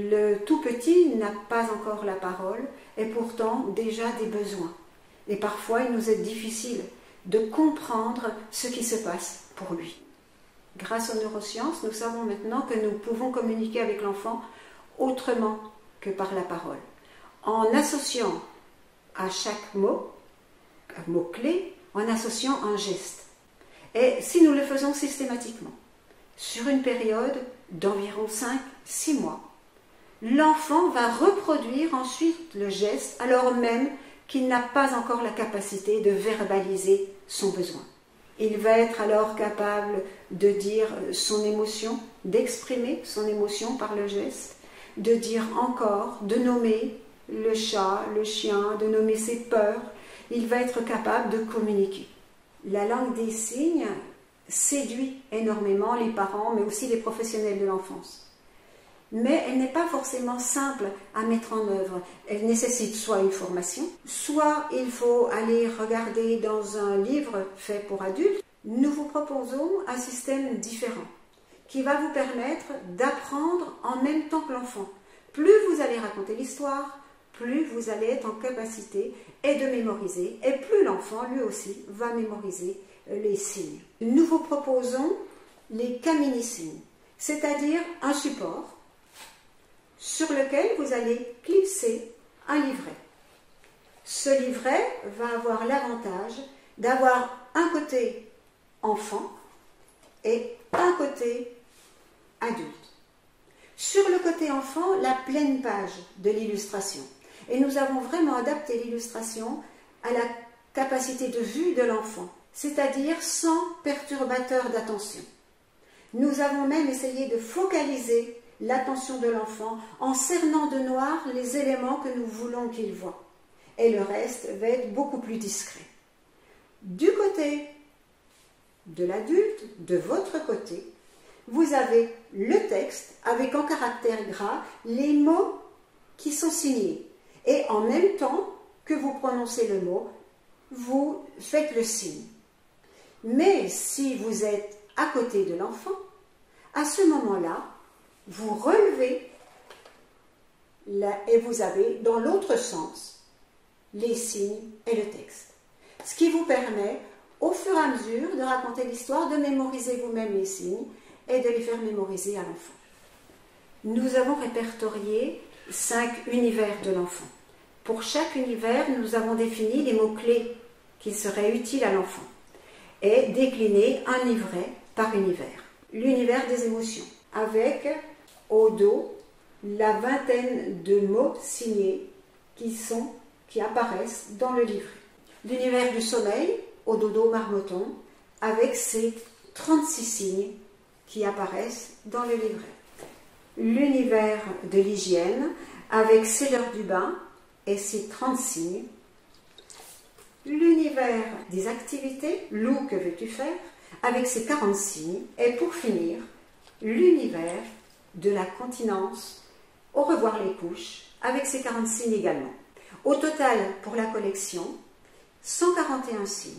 Le tout petit n'a pas encore la parole et pourtant déjà des besoins. Et parfois, il nous est difficile de comprendre ce qui se passe pour lui. Grâce aux neurosciences, nous savons maintenant que nous pouvons communiquer avec l'enfant autrement que par la parole, en associant à chaque mot, un mot-clé, en associant un geste. Et si nous le faisons systématiquement, sur une période d'environ 5-6 mois, l'enfant va reproduire ensuite le geste alors même qu'il n'a pas encore la capacité de verbaliser son besoin. Il va être alors capable de dire son émotion, d'exprimer son émotion par le geste, de dire encore, de nommer le chat, le chien, de nommer ses peurs. Il va être capable de communiquer. La langue des signes séduit énormément les parents, mais aussi les professionnels de l'enfance. Mais elle n'est pas forcément simple à mettre en œuvre. Elle nécessite soit une formation, soit il faut aller regarder dans un livre fait pour adultes. Nous vous proposons un système différent qui va vous permettre d'apprendre en même temps que l'enfant. Plus vous allez raconter l'histoire, plus vous allez être en capacité et de mémoriser, et plus l'enfant lui aussi va mémoriser les signes. Nous vous proposons les camini-signes, c'est-à-dire un support sur lequel vous allez clipser un livret. Ce livret va avoir l'avantage d'avoir un côté enfant et un côté adulte. Sur le côté enfant, la pleine page de l'illustration. Et nous avons vraiment adapté l'illustration à la capacité de vue de l'enfant, c'est-à-dire sans perturbateur d'attention. Nous avons même essayé de focaliser l'attention de l'enfant en cernant de noir les éléments que nous voulons qu'il voie. Et le reste va être beaucoup plus discret. Du côté de l'adulte, de votre côté, vous avez le texte avec en caractère gras les mots qui sont signés. Et en même temps que vous prononcez le mot, vous faites le signe. Mais si vous êtes à côté de l'enfant, à ce moment-là, vous relevez et vous avez dans l'autre sens les signes et le texte. Ce qui vous permet, au fur et à mesure de raconter l'histoire, de mémoriser vous-même les signes et de les faire mémoriser à l'enfant. Nous avons répertorié 5 univers de l'enfant. Pour chaque univers, nous avons défini les mots-clés qui seraient utiles à l'enfant et décliné un livret par univers. L'univers des émotions, avec au dos la vingtaine de mots signés qui apparaissent dans le livret. L'univers du sommeil, au dodo marmotton, avec ses 36 signes qui apparaissent dans le livret. L'univers de l'hygiène, avec c'est l'heure du bain et ses 30 signes. L'univers des activités, Lou, que veux-tu faire, avec ses 40 signes. Et pour finir, l'univers de la continence, au revoir les couches, avec ses 40 signes également. Au total, pour la collection, 141 signes.